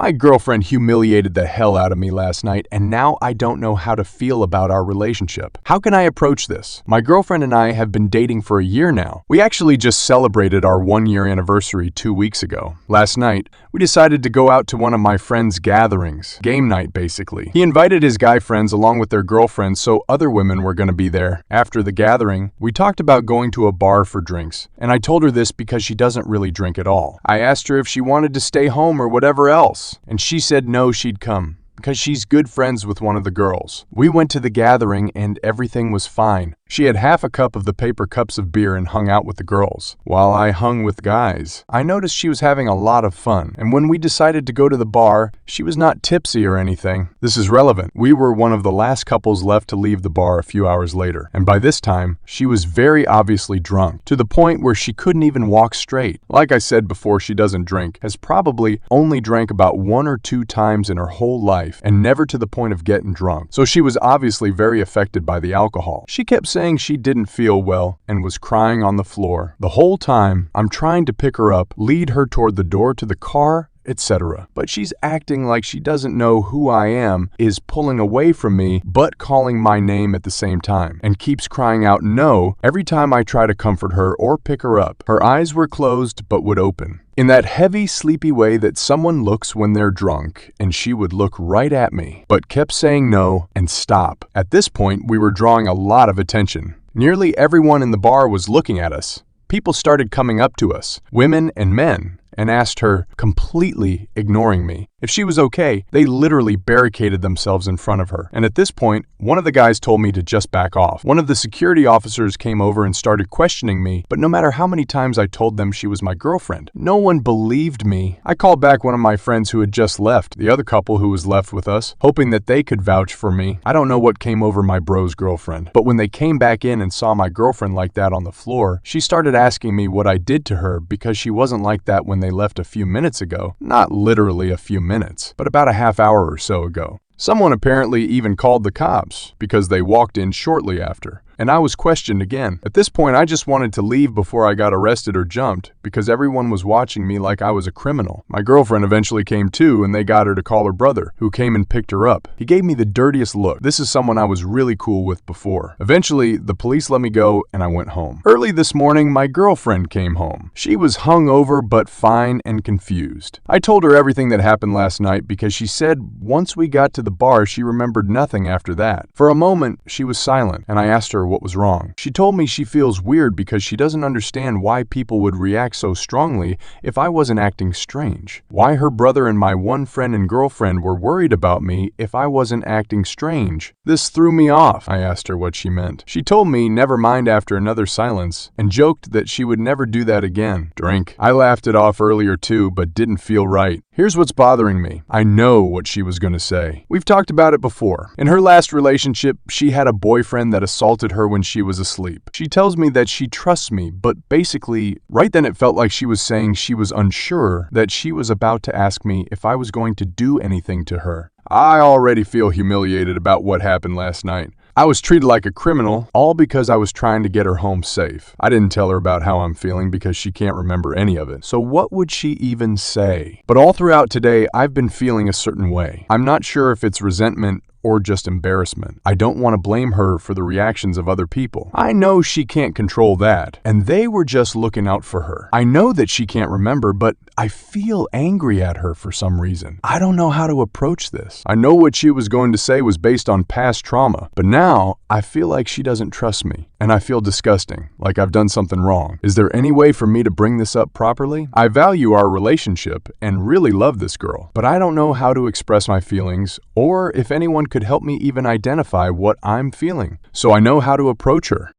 My girlfriend humiliated the hell out of me last night, and now I don't know how to feel about our relationship. How can I approach this? My girlfriend and I have been dating for a year now. We actually just celebrated our 1-year anniversary 2 weeks ago. Last night, we decided to go out to one of my friend's gatherings. Game night, basically. He invited his guy friends along with their girlfriends, so other women were going to be there. After the gathering, we talked about going to a bar for drinks, and I told her this because she doesn't really drink at all. I asked her if she wanted to stay home or whatever else, and she said no, she'd come, because she's good friends with one of the girls. We went to the gathering and everything was fine. She had half a cup of the paper cups of beer and hung out with the girls, while I hung with guys. I noticed she was having a lot of fun, and when we decided to go to the bar, she was not tipsy or anything. This is relevant. We were one of the last couples left to leave the bar a few hours later, and by this time, she was very obviously drunk, to the point where she couldn't even walk straight. Like I said before, she doesn't drink, has probably only drank about 1 or 2 times in her whole life, and never to the point of getting drunk. So she was obviously very affected by the alcohol. She kept saying she didn't feel well and was crying on the floor. The whole time, I'm trying to pick her up, lead her toward the door to the car, etc. But she's acting like she doesn't know who I am, is pulling away from me, but calling my name at the same time, and keeps crying out no every time I try to comfort her or pick her up. Her eyes were closed but would open, in that heavy, sleepy way that someone looks when they're drunk, and she would look right at me, but kept saying no and stop. At this point, we were drawing a lot of attention. Nearly everyone in the bar was looking at us. People started coming up to us, women and men, and asked her, completely ignoring me, if she was okay. They literally barricaded themselves in front of her. And at this point, one of the guys told me to just back off. One of the security officers came over and started questioning me, but no matter how many times I told them she was my girlfriend, no one believed me. I called back one of my friends who had just left, the other couple who was left with us, hoping that they could vouch for me. I don't know what came over my bro's girlfriend, but when they came back in and saw my girlfriend like that on the floor, she started asking me what I did to her because she wasn't like that when they left a few minutes ago. Not literally a few minutes, but about a half hour or so ago. Someone apparently even called the cops because they walked in shortly after, and I was questioned again. At this point, I just wanted to leave before I got arrested or jumped because everyone was watching me like I was a criminal. My girlfriend eventually came too, and they got her to call her brother, who came and picked her up. He gave me the dirtiest look. This is someone I was really cool with before. Eventually, the police let me go and I went home. Early this morning, my girlfriend came home. She was hungover but fine and confused. I told her everything that happened last night because she said once we got to the bar, she remembered nothing after that. For a moment, she was silent, and I asked her what was wrong. She told me she feels weird because she doesn't understand why people would react so strongly if I wasn't acting strange. Why her brother and my one friend and girlfriend were worried about me if I wasn't acting strange. This threw me off. I asked her what she meant. She told me never mind after another silence, and joked that she would never do that again. Drink. I laughed it off earlier too, but didn't feel right. Here's what's bothering me. I know what she was going to say. We've talked about it before. In her last relationship, she had a boyfriend that assaulted her when she was asleep. She tells me that she trusts me, but basically, right then it felt like she was saying she was unsure, that she was about to ask me if I was going to do anything to her. I already feel humiliated about what happened last night. I was treated like a criminal, all because I was trying to get her home safe. I didn't tell her about how I'm feeling because she can't remember any of it. So what would she even say? But all throughout today, I've been feeling a certain way. I'm not sure if it's resentment or just embarrassment. I don't want to blame her for the reactions of other people. I know she can't control that, and they were just looking out for her. I know that she can't remember, but I feel angry at her for some reason. I don't know how to approach this. I know what she was going to say was based on past trauma, but now I feel like she doesn't trust me, and I feel disgusting, like I've done something wrong. Is there any way for me to bring this up properly? I value our relationship and really love this girl, but I don't know how to express my feelings, or if anyone could help me even identify what I'm feeling, so I know how to approach her.